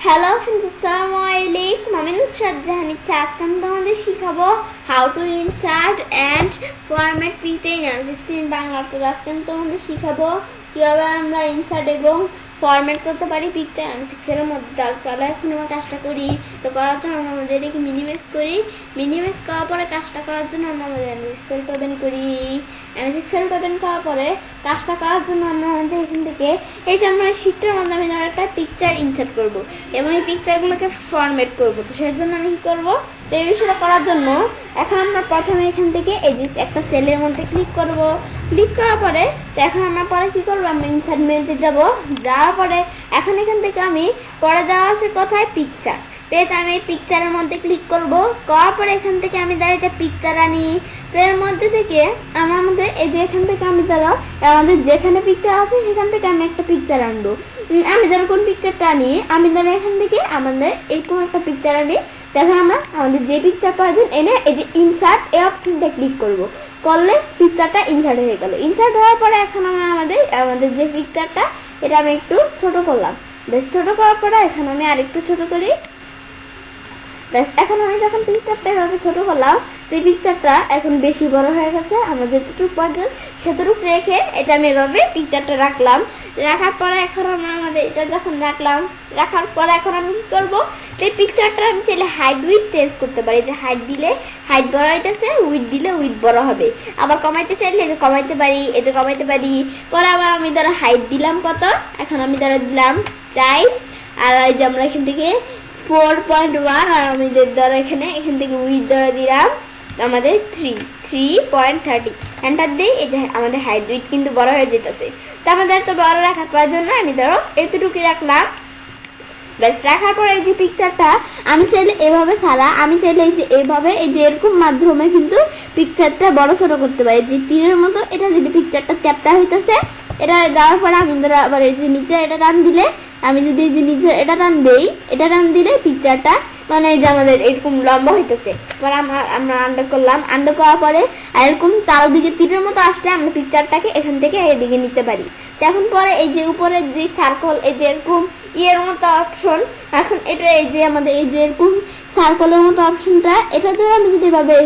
Hello friends, আসসালামু আলাইকুম। আমি নুসরাত জাহান ইচ্ছে। আজকে আমি তোমাদের শিখাবো how to insert and format picture in এম16 বাংলা। তো আজকে আমি তোমাদের শিখাবো কীভাবে আমরা ইনসার্ট এবং ফরম্যাট করতে পারি পিকচার এম16 এর মধ্যে। চলো এখন আমরা কাজটা করি। তো করার জন্য আমরা আমাদের এটাকে মিনিমাইজ করি। মিনিমাইজ করার পরে কাজটা করার জন্য আমরা আমাদের এম16 ওপেন করি। এম16 ওপেন করার পরে কাজটা করার জন্য আমরা আমাদের এখান থেকে এইটা আমরা শিটটার মাধ্যমে একটা পিকচার ইনসার্ট করব এবং এই পিকচারগুলোকে ফরম্যাট করব। তো সেই জন্য আমি কী করবো, তো এই বিষয়টা করার জন্য এখন আমরা প্রথমে এখান থেকে এই যে একটা সেলের মধ্যে ক্লিক করব। ক্লিক করার পরে তো এখন আমরা পরে কী করবো, আমরা ইনসার্ট মেনুতে যাব। যাওয়ার পরে এখন এখান থেকে আমি পরে দেওয়া আছে কোথায় পিকচার, তো আমি এই পিকচারের মধ্যে ক্লিক করব। করার পরে এখান থেকে আমি ধরো একটা পিকচার আনি। তো এর মধ্যে থেকে আমার মধ্যে এই যে এখান থেকে আমি ধরো আমাদের যেখানে পিকচার আছে সেখান থেকে আমি একটা পিকচার আনবো। আমি ধরো কোন পিকচারটা আনি, আমি ধরো এখান থেকে আমাদের এরকম একটা পিকচার আনি। দেখেন আমরা আমাদের যে পিকচার প্রয়োজন এনে এই যে ইনসার্ট এই অপশনটা ক্লিক করব। করলে পিকচারটা ইনসার্ট হয়ে গেল। ইনসার্ট হওয়ার পরে এখন আমাদের যে পিকচারটা এটা আমি একটু ছোট করলাম। বেশ ছোট করার পরে এখন আমি আরেকটু ছোট করি। ব্যাস এখন আমি যখন পিকচারটা এভাবে ছোটো করলাম, তো এই পিকচারটা এখন বেশি বড় হয়ে গেছে। আমার যেটুকু প্রয়োজন সেটুকু রেখে এটা আমি এভাবে পিকচারটা রাখলাম। রাখার পরে এখন আমাদের এটা যখন রাখার পরে এখন আমি কী করবো, তো এই পিকচারটা আমি চাইলে হাইট উইথ চেঞ্জ করতে পারি। যে হাইট দিলে হাইট বড় হইতেছে, উইথ দিলে উইথ বড় হবে। আবার কমাইতে চাইলে এই যে কমাইতে পারি, এই যে কমাইতে পারি। পরে আবার আমি ধরো হাইট দিলাম কত, এখন আমি ধরো দিলাম 4, আর এই যে আমরা এখান থেকে 4.1, আর আমাদের দ্বারা এখান থেকে উইথ দ্বারা দিলাম আমাদের 3.30। এন্টার দিই, এই যে আমাদের হাইট উইথ কিন্তু বড় হয়ে যেতেছে। তো আমাদের তো বড় রাখার প্রয়োজন না, আমি ধরো এতটুকু রাখলাম। ব্যাস রাখার পরে এই যে পিকচারটা আমি চাইলে এভাবে ছাড়া, আমি চাইলে এই যে এভাবে এই যে এরকম মাধ্যমে কিন্তু পিকচারটা বড় ছোট করতে পারি। যে তীরের মতো এটা যদি পিকচারটা চ্যাপ্টা হইতেছে, এটা দেওয়ার পরে আমি ধরো আবার এই যে নিচে এটা টান দিলে, আমি যদি এই যে নিচে এটা টান দিলে পিকচারটা মানে এই যে আমাদের এরকম লম্বা হইতেছে। এবার আমরা আন্ডার করলাম। আন্ডার করার পরে এরকম চারদিকে তীরের মতো আসলে আমরা পিকচারটাকে এখান থেকে এদিকে নিতে পারি। তো এখন পরে এই যে উপরের যে সার্কল, এই যে এরকম ইয়ের মতো অপশন, এখন এটা এই যে আমাদের এই যে এরকম সার্কলের মতো অপশনটা, এটা ধরে আমি যদি এভাবে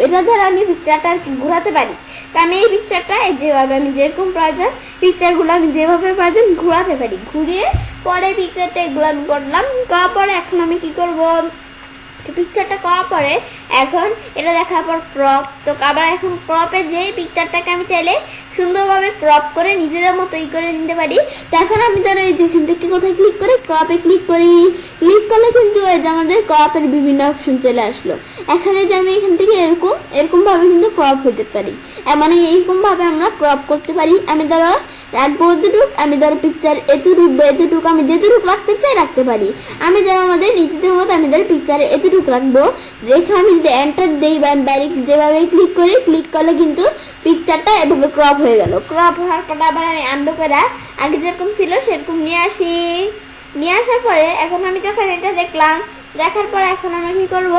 এটা ধরে আমি পিকচারটা আর কি ঘোরাতে পারি। তা আমি এই পিকচারটা যেভাবে আমি যেরকম প্রয়োজন পিকচারগুলো আমি যেভাবে প্রয়োজন ঘোরাতে পারি। ঘুরিয়ে পরে পিকচারটা এগুলো আমি করলাম। করার পরে এখন আমি কি করব, পিকচারটা করার পরে এখন এটা দেখার পর ক্রপ। তো আবার এখন ক্রপে যে পিকচারটাকে আমি চাইলে সুন্দরভাবে ক্রপ করে নিজেদের মতো করে নিতে পারি। তো এখন আমি ধরো এই যেখান থেকে কোথায় ক্লিক করে ক্রপে ক্লিক করি। ক্লিক করলে কিন্তু এই যে আমাদের ক্রপের বিভিন্ন অপশন চলে আসলো। এখানে যে আমি এখান থেকে এরকমভাবে কিন্তু ক্রপ হতে পারি, মানে এইরকমভাবে আমরা ক্রপ করতে পারি। আমি ধরো রাখবো এতটুক, আমি ধরো পিকচার এতটুক আমি যেটুক রাখতে চাই রাখতে পারি। আমি ধরো আমাদের নিজেদের মতো আমি ধরো পিকচারে এতটুক রাখবো। রেখে আমি যদি এন্টার দিই বা ডাইরেক্ট যেভাবে ক্লিক করি, ক্লিক করলে কিন্তু পিকচারটা এভাবে ক্রপ হয়ে গেল। ক্রপ হওয়ার পর আবার আমি আন্ডু করে আগে যেরকম ছিল সেরকম নিয়ে আসার পরে এখন আমি যখন এটা দেখলাম, দেখার পরে এখন আমি কি করব,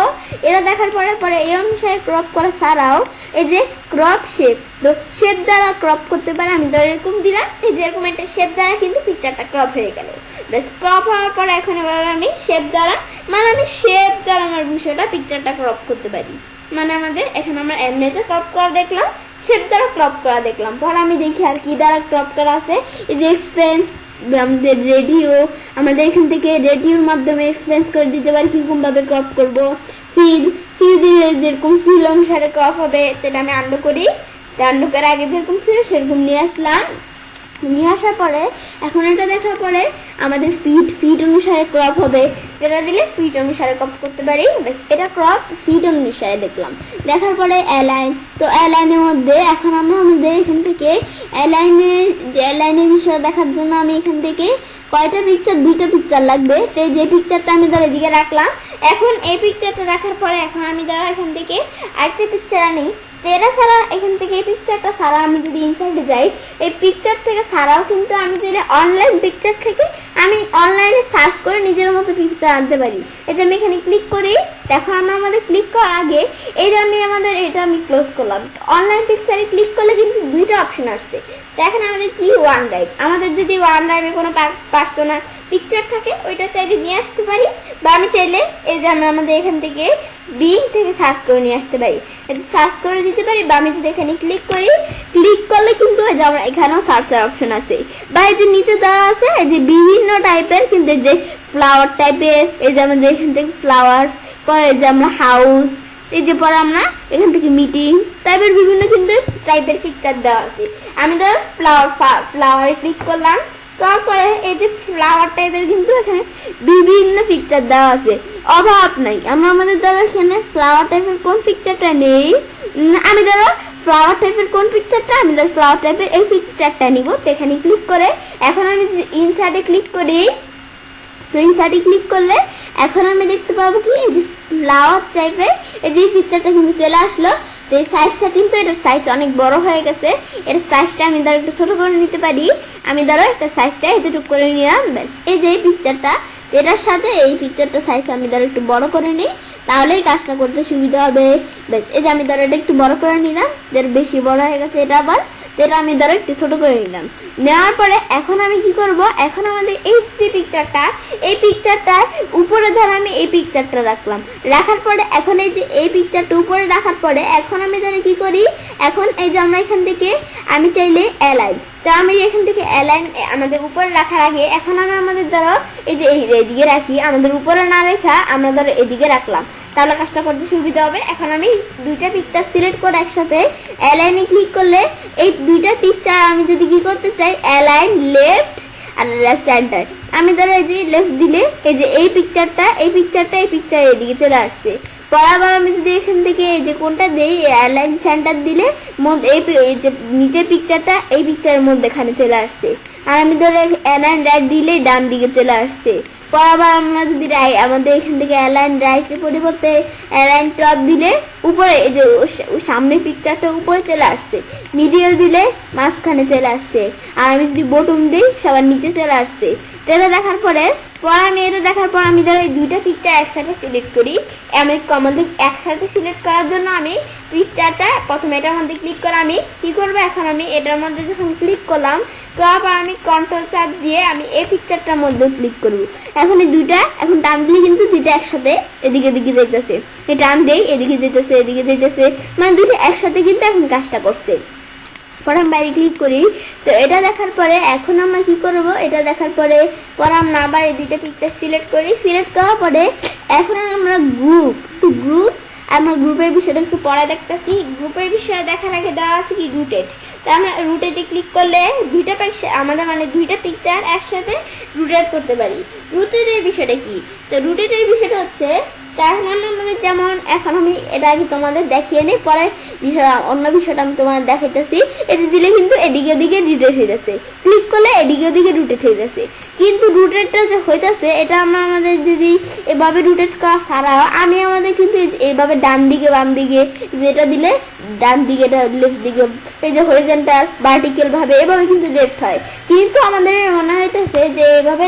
এটা দেখার পরে এই অনুসারে ক্রপ করা ছাড়াও এই যে ক্রপ শেপ, তো শেপ দ্বারা ক্রপ করতে পারে। আমি ধর এরকম দিলাম, এই যে এরকম একটা শেপ দ্বারা কিন্তু পিকচারটা ক্রপ হয়ে গেল। বেশ ক্রপ হওয়ার পরে এখন এবার আমি শেপ দ্বারা আমার বিষয়টা পিকচারটা ক্রপ করতে পারি। মানে আমাদের এখন আমরা এমনিতে ক্রপ করা দেখলাম, শেপ দ্বারা ক্রপ করা দেখলাম। পরে আমি দেখি আর কি দ্বারা ক্রপ করা আছে। এই যে এক্সপেন্স, আমাদের রেডিও, আমাদের এখান থেকে রেডিওর মাধ্যমে এক্সপেন্স করে দিতে পারি কিরকমভাবে ক্রপ করবো। ফিল দিলে যেরকম ফিল অনুসারে ক্রপ হবে, সেটা আমি আন্ডু করি। আন্ডু করে আগে যেরকম ছিল সেরকম নিয়ে আসলাম। নিয়ে আসার পরে এখন এটা দেখার পরে আমাদের ফিট অনুসারে ক্রপ হবে, যেটা দিলে ফিট অনুসারে ক্রপ করতে পারি। বেশ এটা ক্রপ ফিট অনুসারে দেখলাম। দেখার পরে অ্যালাইন, তো অ্যালাইনের মধ্যে এখন আমরা আমাদের এখান থেকে অ্যালাইনের বিষয় দেখার জন্য আমি এখান থেকে কয়টা পিকচার, 2টা পিকচার লাগবে। তো যে পিকচারটা আমি ধরো এদিকে রাখলাম। এখন এই পিকচারটা রাখার পরে এখন আমি ধরো এখান থেকে আরেকটা পিকচার আনি। তো এটা ছাড়া এখান থেকে এই পিকচারটা ছাড়া আমি যদি ইনসার্টে যাই, এই পিকচার থেকে ছাড়াও কিন্তু আমি চাইলে অনলাইন পিকচার থেকে আমি অনলাইনে সার্চ করে নিজের মতো পিকচার আনতে পারি। এই যে আমি এখানে ক্লিক করি, দেখো আমরা আমাদের ক্লিক করার আগে এটা আমি ক্লোজ করলাম। অনলাইন পিকচারে ক্লিক করলে কিন্তু দুইটা অপশন আসছে। তো এখন আমাদের কি ওয়ান ড্রাইভ, আমাদের যদি ওয়ান ড্রাইভে কোনো পার্সোনাল পিকচার থাকে ওইটা চাইলে নিয়ে আসতে পারি, বা আমি চাইলে এই যে আমরা আমাদের এখান থেকে বিং থেকে সার্চ করে নিয়ে আসতে পারি, এটা সার্চ করে দিতে পারি। বা আমি যদি এখানে ক্লিক করি, ক্লিক করলে কিন্তু এই যে আমরা এখানেও সার্চের অপশন আছে, বা এই যে নিচে দেওয়া আছে এই যে বিভিন্ন টাইপের কিন্তু যে ফ্লাওয়ার টাইপের, এই যে আমাদের এখান থেকে ফ্লাওয়ার্স, পরে এই যে আমরা হাউস, এই যে পরে আমরা এখান থেকে মিটিং টাইপের বিভিন্ন কিন্তু টাইপের পিকচার দেওয়া আছে। আমি ধর ফ্লাওয়ারে ক্লিক করলাম, তারপরে এই যে ফ্লাওয়ার টাইপের কিন্তু এখানে বিভিন্ন পিকচার দেওয়া আছে, অভাব নাই। আমরা আমাদের দ্বারা এখানে ফ্লাওয়ার টাইপের কোন পিকচারটা নেই, আমি ধরো ফ্লাওয়ার টাইপের কোন পিকচারটা, আমি ধর ফ্লাওয়ার টাইপের এই পিকচারটা নিব। তো এখানে ক্লিক করে এখন আমি ইনসার্টে ক্লিক করি, তো ইনসার্টে ক্লিক করলে এখন আমি দেখতে পাবো কি এই যে ফ্লাওয়ার টাইপের এই যে পিকচারটা কিন্তু চলে আসলো। তো এই সাইজটা কিন্তু এটার সাইজ অনেক বড় হয়ে গেছে, এর সাইজটা আমি ধরো একটু ছোট করে নিতে পারি। আমি ধরো একটা সাইজটা এতটুকু করে নিলাম, ব্যাস। এই যে এই পিকচারটা, এটার সাথে এই পিকচারটা সাইজ আমি ধরো একটু বড় করে নিই, তাহলেই কাজটা করতে সুবিধা হবে, ব্যাস। এই যে আমি ধরো এটা একটু বড় করে নিলাম, যেটা বেশি বড় হয়ে গেছে এটা আবার, তো এটা আমি ধরো একটু ছোট করে নিলাম। নেওয়ার পরে এখন আমি কি করব, এখন আমাদের এই যে পিকচারটা, এই পিকচারটার উপরে ধরো আমি এই পিকচারটা রাখলাম, রাখার পরে এখন এই যে এই পিকচারটা উপরে রাখার পরে এখন আমি ধরো কি করি, এখন এই যে আমরা এখান থেকে আমি চাইলে অ্যালাইন, তো আমি এখান থেকে অ্যালাইন আমাদের উপরে রাখার আগে এখন আমি আমাদের ধরো এই যে এইদিকে রাখি, আমাদের উপরে না রেখা আমরা ধরো এদিকে রাখলাম, তাহলে কাজটা করতে সুবিধা হবে। এখন আমি দুইটা পিকচার সিলেক্ট করে একসাথে অ্যালাইনে ক্লিক করলে এই দুইটা পিকচার আমি যদি কি করতে চাই, অ্যালাইন লেফট আর সেন্টার, আমি ধরো এই যে লেফট দিলে এই যে এই পিকচারটা এই পিকচার এদিকে চলে আসছে। বরাবর আমি যদি এখান থেকে এই যে কোনটা দেই, অ্যালাইন সেন্টার দিলে এই যে নিচের পিকচারটা এই পিকচারের মধ্যেখানে চলে আসছে, আর আমি ধরো অ্যালাইন রাইট দিলে ডান দিকে চলে আসছে। বরাবর আমরা যদি আমাদের এখান থেকে অ্যালাইন রাইটের পরিবর্তে অ্যালাইন টপ দিলে উপরে এই যে সামনের পিকচারটা উপরে চলে আসছে, মিডিয়াল দিলে মাঝখানে চলে আসছে, আর আমি যদি বটম দিই সবার নিচে চলে আসছে। এটা দেখার পর আমি ধরো এই দুইটা পিকচার একসাথে সিলেক্ট করি। আমাদের একসাথে সিলেক্ট করার জন্য আমি পিকচারটা প্রথমে এটার মধ্যে ক্লিক করে আমি কি করবো, এখন আমি এটার মধ্যে যখন ক্লিক করলাম করার পর আমি কন্ট্রোল চাপ দিয়ে আমি এই পিকচারটার মধ্যে ক্লিক করবো। এখন এই দুইটা এখন টান দিলে কিন্তু দুইটা একসাথে এদিকে যাইতেছে, এই টান দেই এদিকে যাইতেছে, মানে দুইটা একসাথে কিন্তু এখন কাজটা করছে। পরে আমি বাইরে ক্লিক করি, তো এটা দেখার পরে এখন আমরা কি করব, এটা দেখার পরে আমরা আবার এই দুইটা পিকচার সিলেক্ট করি, সিলেক্ট করার পরে এখন আমরা গ্রুপ আমরা গ্রুপের বিষয়টা একটু পরে দেখতেছি। গ্রুপের বিষয়ে দেখার আগে দেওয়া আছে কি রুটেড, তো আমরা রুটেডে ক্লিক করলে দুইটা পিকচার একসাথে রুটেড করতে পারি। রুটেডের বিষয়টা কি, তো রুটেডের বিষয়টা হচ্ছে এখন আমাদের যেমন এখন আমি এটা আগে তোমাদের দেখিয়ে নিই, পরে অন্য বিষয়টা আমি তোমাদের দেখাইতেছি। এতে দিলে কিন্তু এদিকে রুটেট হইতেছে, ক্লিক করলে এদিকে রুটেট হইতেছে, কিন্তু রুটেটটা যে হইতেছে এটা আমরা আমাদের যদি এভাবে রুটেট করা ছাড়াও আমি আমাদের কিন্তু এইভাবে ডান দিকে বাম দিকে যেটা দিলে ডান দিকে লেফট দিকে এই যে হরিজন্টাল ভার্টিক্যাল ভাবে এভাবে কিন্তু লেফট হয়, কিন্তু আমাদের মনে হইতেছে যে এভাবে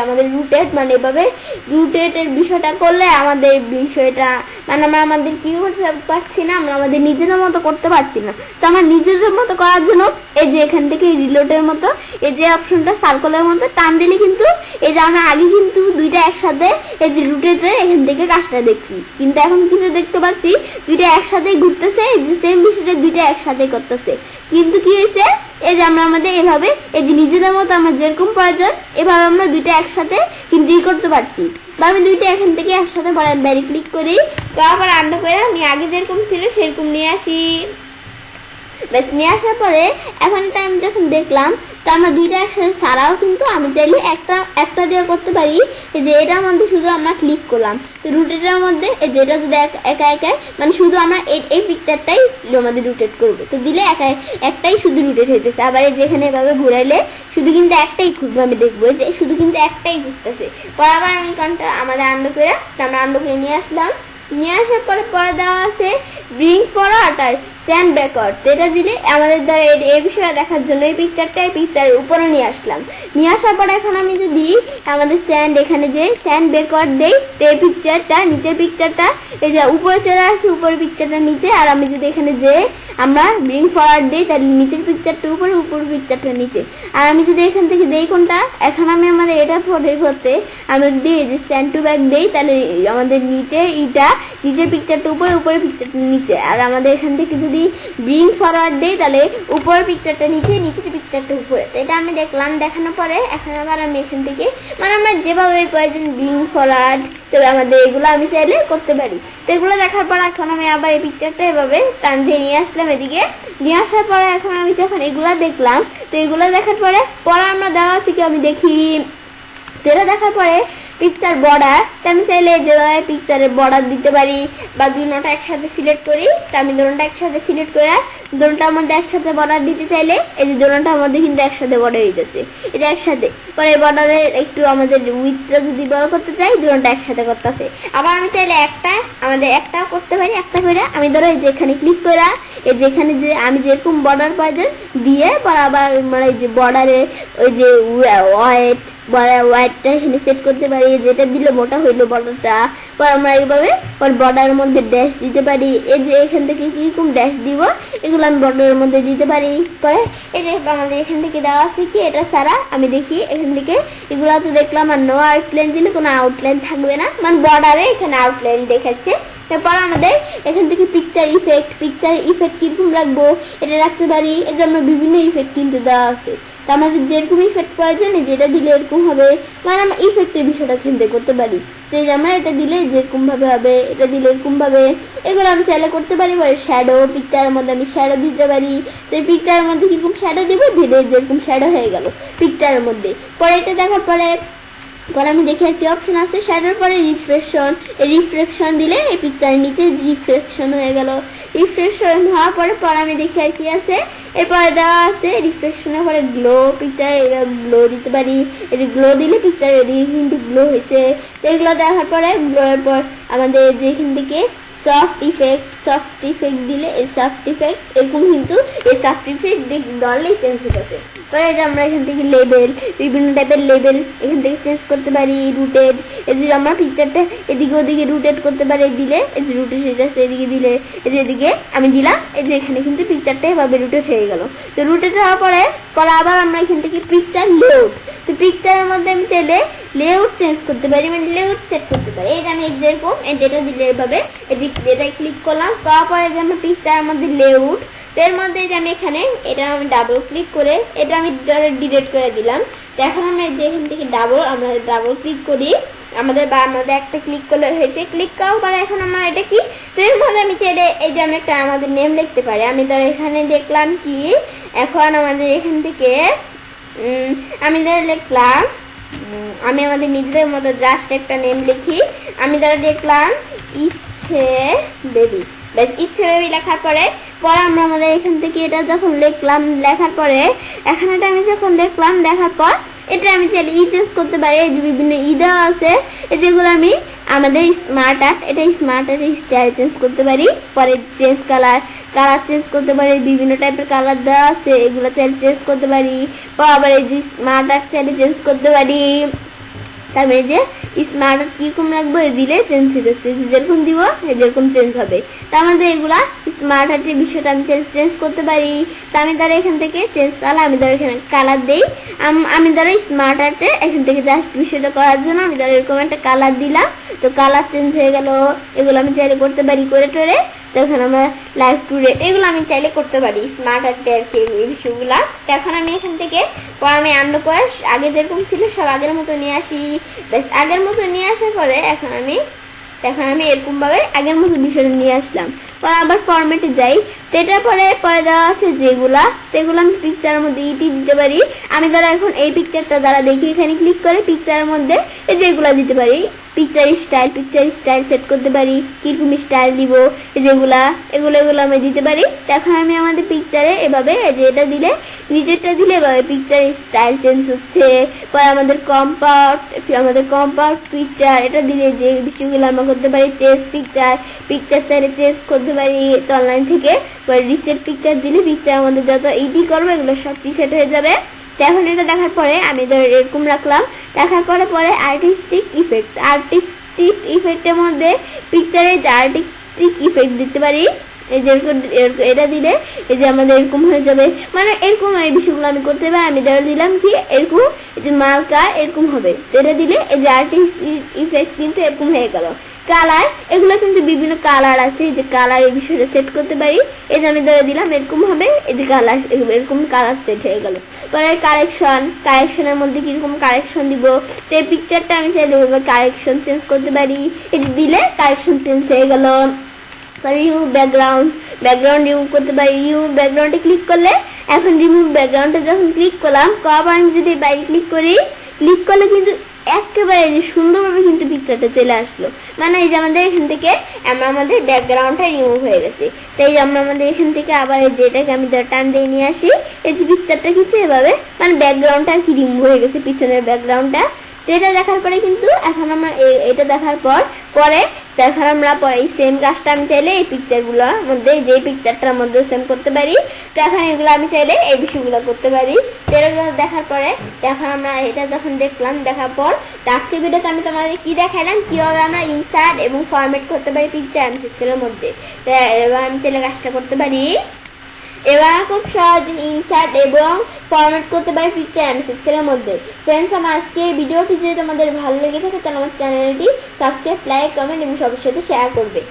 আমাদের রুটেট মানে এভাবে রুটেটের বিষয়টা করলে আমাদের বিষয়টা মানে আমরা আমাদের কি করতে পারছি না, আমরা আমাদের নিজেদের মতো করতে পারছি না। তো আমরা নিজেদের মতো করার জন্য এই যে এখান থেকে রিলোডের মতো এই যে অপশনটা সার্কেলের মতো টান দিলে কিন্তু এই যে আমরা আগে কিন্তু দুইটা একসাথে এই যে রুটেটে এখান থেকে কাজটা দেখছি, কিন্তু এখন কিন্তু দেখতে পাচ্ছি দুইটা একসাথে ঘুরতেছে, এই যে সেম বিষয়টা দুইটা একসাথে করতেছে, কিন্তু কি হয়েছে এই যে আমরা আমাদের এভাবে এই যে নিজেদের মতো আমার যেরকম প্রয়োজন এভাবে আমরা দুইটা একসাথে কিন্তু করতে পারছি। বা আমি দুইটা এখান থেকে একসাথে বাইরে ক্লিক করি, আবার আন্ডার করে আমি আগে যেরকম ছিল সেরকম নিয়ে আসি, ব্যাস। নিয়ে আসার পরে এখন এটা আমি যখন দেখলাম তো আমরা দুইটা একসাথে ছাড়াও কিন্তু আমি চাইলে একটা দিয়ে করতে পারি, যে এটার মধ্যে শুধু আমরা ক্লিক করলাম, তো রুটেটের মধ্যে যেটা যদি একা মানে শুধু আমরা এই পিকচারটাই আমাদের রুটেট করবো, তো দিলে একটাই শুধু রুটেট হইতেছে। আবার এই যেখানে এভাবে ঘুরাইলে শুধু কিন্তু একটাই ঘুরবে, আমি দেখবো যে শুধু কিন্তু একটাই ঘুরতেছে। পরে আবার আমি আমাদের আন্ডার করে আমরা আন্ডার করে নিয়ে আসলাম, নিয়ে আসার পরে দেওয়া আছে ব্রিং ফরওয়ার্ড আর স্যান্ড ব্যাকওয়ার্ড, এটা দিলে আমাদের দ্বারা এই বিষয়টা দেখার জন্য এই পিকচারের উপরে নিয়ে আসলাম। নিয়ে আসার পর এখন আমি যদি আমাদের স্যান্ড এখানে যে স্যান্ড ব্যাকওয়ার্ড দেই, তো এই পিকচারটা নিচের পিকচারটা এই যে উপরে চলে আসছে, উপরের পিকচারটা নিচে। আর আমি যদি এখানে যে আমরা ব্রিং ফরওয়ার্ড দিই, তাহলে নিচের পিকচারটা উপরে, উপরের পিকচারটা নিচে। আর আমি যদি এখান থেকে দেই কোনটা, এখন আমি আমাদের এটা পরিবর্তে আমি যদি এই যে স্যান্ড টু ব্যাক দেই, তাহলে আমাদের নিচে এটা নিচের পিকচারটা উপরে, উপরের পিকচারটা নিচে। আর আমাদের এখান থেকে যদি ব্রিং ফরওয়ার্ড দেই, তাহলে উপরের পিকচারটা নিচে, নিচের পিকচারটা উপরে। তো এটা আমি দেখলাম, দেখানোর পরে এখন আবার আমি এখান থেকে মানে আমার যেভাবে প্রয়োজন ব্রিং ফরওয়ার্ড, তবে আমাদের এগুলো আমি চাইলে করতে পারি। তো এগুলো দেখার পর এখন আমি আবার এই পিকচারটা এভাবে টান দিয়ে নিয়ে আসলাম এদিকে। নিয়ে আসার পরে এখন আমি যখন এগুলা দেখলাম, তো এগুলো দেখার পরে আমরা দেওয়া আছে কি আমি দেখি, এটা দেখার পরে পিকচার বর্ডার, আমি চাইলে যেভাবে পিকচারের বর্ডার দিতে পারি বা দুই নোটা একসাথে সিলেক্ট করি। তো আমি দোনোটা একসাথে সিলেক্ট করে দোনোটার মধ্যে একসাথে বর্ডার দিতে চাইলে এই যে দোনোটার মধ্যে কিন্তু একসাথে বর্ডার দিতেছে, এটা একসাথে। পরে বর্ডারের একটু আমাদের উইথটা যদি বড় করতে চাই, দোনোটা একসাথে করতেছে। আবার আমি চাইলে আমাদের একটা করতে পারি, একটা করে আমি ধরো এই যে এখানে ক্লিক করে এই যে এখানে যে আমি যেরকম বর্ডার প্রয়োজন দিয়ে পর আবার মানে যে বর্ডারের ওই যে ওয়াইটটা এখানে সেট করতে পারি, যেটা দিলে মোটা হইলো বর্ডারটা। পর আমরা এইভাবে বর্ডারের মধ্যে ড্যাশ দিতে পারি। এই যে এখান থেকে কিরকম ড্যাশ দিব, এগুলো আমি বর্ডারের মধ্যে দিতে পারি। পরে এই যে আমাদের এখান থেকে দেওয়া আছে কি, এটা ছাড়া আমি দেখি এখান থেকে এগুলো তো দেখলাম। আর নো আউটলাইন দিলে কোনো আউটলাইন থাকবে না, মানে বর্ডারে এখানে আউটলাইন দেখাচ্ছে। তারপর আমাদের এখান থেকে পিকচার ইফেক্ট কিরকম রাখবো এটা রাখতে পারি। এই জন্য বিভিন্ন ইফেক্ট কিন্তু দেওয়া আছে। তো আমাদের যেরকম ইফেক্ট প্রয়োজন যেটা দিলে এরকম হবে, মানে আমরা ইফেক্টের বিষয়টা খেলতে করতে পারি। তো এই যে আমরা এটা দিলে যেরকম ভাবে হবে, এটা দিলে এরকম ভাবে, এগুলো আমি চাইলে করতে পারি। পরে শ্যাডো, পিকচারের মধ্যে আমি শ্যাডো দিতে পারি। তো এই পিকচারের মধ্যে কিরকম শ্যাডো দিব, দিলে যেরকম শ্যাডো হয়ে গেল পিকচারের মধ্যে। পরে এটা দেখার পরে আমি দেখি একটি অপশন আছে শ্যাডোর পরে রিফ্লেকশন দিলে এই পিকচারের নিচে রিফ্লেকশন হয়ে গেল। রিফ্লেকশন হওয়ার পরে আমি দেখি আর কি আছে, এরপরে দেওয়া আছে রিফ্লেকশনের পরে গ্লো, পিকচারে গ্লো দিতে পারি। এই যে গ্লো দিলে পিকচারের এদিকে কিন্তু গ্লো হয়েছে। এগুলো দেখার পরে গ্লোর পর আমাদের যেখান থেকে সফট ইফেক্ট দিলে এই সফট ইফেক্ট এরকম কিন্তু এই সফট ইফেক্ট ধরলেই চেঞ্জ হতেছে। পরে যে আমরা এখান থেকে লেবেল, বিভিন্ন টাইপের লেবেল এখান থেকে চেঞ্জ করতে পারি। রুটেড, এই যে আমরা পিকচারটা এদিকে ওদিকে রুটেট করতে পারি দিলে, এই যে রুটেট হয়ে যাচ্ছে এদিকে দিলে, এই যে এদিকে আমি দিলাম, এই যে এখানে কিন্তু পিকচারটা এভাবে রুটেট হয়ে গেল। তো রুটেট হওয়ার পরে আবার আমরা এখান থেকে পিকচার লেআউট, তো পিকচারের মধ্যে আমি চাইলে লেআউট চেঞ্জ করতে পারি, মানে লেআউট সেট করতে পারি। এই যে আমি যেরকম যেটা দিলে এভাবে এই যে এটাই ক্লিক করলাম, করার পরে যে আমরা পিকচারের মধ্যে লেআউট, এর মধ্যে যে আমি এখানে এটা আমি ডাবল ক্লিক করে এটা আমি ডিলিট করে দিলাম। তো এখন আমরা যে এখান থেকে আমরা ডাবল ক্লিক করি, আমাদের একটা ক্লিক করলে হয়েছে। ক্লিক করার পরে এখন আমরা এটা কি, তো এর মধ্যে আমি চাইলে এই যে আমি একটা আমাদের নেম লিখতে পারি। আমি ধরো এখানে দেখলাম কি, এখন আমাদের এখান থেকে আমি ধরো লিখলাম, আমি আমাদের নিজেদের মতো জাস্ট একটা নেম লিখি। আমি ধরো দেখলাম ইচ্ছে বেবি, ব্যাস ইচ্ছে বেবি লেখার পরে আমরা আমাদের এখান থেকে এটা যখন লিখলাম, লেখার পরে এখন এটা আমি যখন লিখলাম, লেখার পর এটা আমি চাইলে চেঞ্জ করতে পারি। এই যে বিভিন্ন দেওয়া আছে, যেগুলো আমি আমাদের স্মার্ট আর্ট, এটা স্মার্ট আর্টের স্টাইল চেঞ্জ করতে পারি। পরে চেঞ্জ কালার চেঞ্জ করতে পারি, বিভিন্ন টাইপের কালার দেওয়া আছে, এগুলো চাইলে চেঞ্জ করতে পারি। আবার এই যে স্মার্ট আর্ট চাইলে চেঞ্জ করতে পারি। তারপরে এই যে স্মার্ট আর্ট কিরকম রাখবো দিলে চেঞ্জ হইতেছে, যেরকম দিব যেরকম চেঞ্জ হবে। তা আমাদের এগুলা স্মার্ট আর্টের বিষয়টা আমি চেঞ্জ করতে পারি। তা আমি ধরো এখান থেকে চেঞ্জ কালার, আমি ধরো এখানে কালার দেই। আমি ধরো স্মার্ট আর্টে এখান থেকে জাস্ট বিষয়টা করার জন্য আমি ধরো এরকম একটা কালার দিলাম, তো কালার চেঞ্জ হয়ে গেল। এগুলো আমি চাইলে করতে পারি করে টোরে। তো এখন আমরা লাইভ টু রেট এগুলো আমি চাইলে করতে পারি স্মার্ট আর্টে আর কি এই বিষয়গুলো। তো এখন আমি এখান থেকে আমি আনলো করে আগে যেরকম ছিল সব আগের মতো নিয়ে আসি। ব্যাস আগের মতো নিয়ে আসার পরে এখন আমি এরকমভাবে আগের মতো বিষয়টা নিয়ে আসলাম। পরে আবার ফরম্যাটে যাই, তো এটার পরে দেওয়া আছে যেগুলো, তো এগুলো আমি পিকচারের মধ্যে দিতে পারি। আমি দ্বারা এখন এই পিকচারটা দ্বারা দেখি, এখানে ক্লিক করে পিকচারের মধ্যে এই যেগুলো দিতে পারি। পিকচার স্টাইল সেট করতে পারি, কিরকম স্টাইল দিব, এগুলো আমি দিতে পারি। এখন আমি আমাদের পিকচারে এভাবে যে এটা দিলে নিচেরটা দিলে এভাবে পিকচার স্টাইল চেঞ্জ হচ্ছে। পরে আমাদের কম্পাউন্ড পিকচার এটা দিলে যে বিষয়গুলো আমরা করতে পারি, চেঞ্জ পিকচার চাইলে চেঞ্জ করতে পারি তো অনলাইন থেকে। পরে রিসেট পিকচার দিলে পিকচারের মধ্যে যত এডিট করবো এগুলো সব রিসেট হয়ে যাবে। তো এখন এটা দেখার পরে আমি ধর এরকম রাখলাম, রাখার পরে আর্টিস্টিক ইফেক্টের মধ্যে পিকচারে যে আর্টিস্টিক ইফেক্ট দিতে পারি, এই যে এটা দিলে এই যে আমাদের এরকম হয়ে যাবে, মানে এরকম এই বিষয়গুলো আমি করতে পারি। আমি ধরে দিলাম কি এরকম এই যে মার্কার এরকম হবে, এটা দিলে এই যে আর্টিস্টিক ইফেক্ট কিন্তু এরকম হয়ে গেল। কালার, এগুলো কিন্তু বিভিন্ন কালার আছে, এই যে কালার এই বিষয়টা সেট করতে পারি। এই যে আমি ধরে দিলাম এরকম হবে, এই যে কালার এরকম কালার সেট হয়ে গেল। পরে কারেকশনের মধ্যে কিরকম কারেকশন দিব, তো এই পিকচারটা আমি চাইলে কারেকশন চেঞ্জ করতে পারি, এই যে দিলে কারেকশন চেঞ্জ হয়ে গেল। রিমুভ ব্যাকগ্রাউন্ড রিমুভ করতে পারি, রিমুভ ব্যাকগ্রাউন্ডে ক্লিক করলে, এখন রিমুভ ব্যাকগ্রাউন্ডে যখন ক্লিক করলাম করার পর আমি যদি বাইরে ক্লিক করলে কিন্তু একেবারে যে সুন্দরভাবে কিন্তু পিকচারটা চলে আসলো, মানে এই যে আমাদের এখান থেকে আমাদের ব্যাকগ্রাউন্ডটা রিমুভ হয়ে গেছে। তাই আমরা আমাদের এখান থেকে আবার যেটাকে আমি টান দিয়ে নিয়ে আসি, এই যে পিকচারটা কিন্তু এভাবে মানে ব্যাকগ্রাউন্ডটা আর কি রিমুভ হয়ে গেছে, পিছনের ব্যাকগ্রাউন্ডটা। তো এটা দেখার পরে কিন্তু এখন আমরা এটা দেখার পরে আমরা পরে এই সেম কাজটা আমি চাইলে এই পিকচারগুলোর মধ্যে, যে পিকচারটার মধ্যে সেম করতে পারি। তো এখন এগুলো আমি চাইলে এই বিষয়গুলো করতে পারি। তো এগুলো দেখার পরে এখন আমরা এটা যখন দেখার পর তো আজকের ভিডিওতে আমি তোমাদের কি দেখাইলাম, কীভাবে আমরা ইনসার্ট এবং ফরম্যাট করতে পারি পিকচার এমসিক্সেলের মধ্যে। তো এবার আমি চাইলে কাজটা করতে পারি। এবার খুব সহজে ইনসার্ট এবং ফরম্যাট করতে পারি পিকচার এমসিক্সেলের মধ্যে। ফ্রেন্ডস, আমার আজকে এই ভিডিওটি যদি তোমাদের ভালো লেগে থাকে তাহলে আমার চ্যানেলটি সাবস্ক্রাইব, লাইক, কমেন্ট এবং সবার সাথে শেয়ার করবে।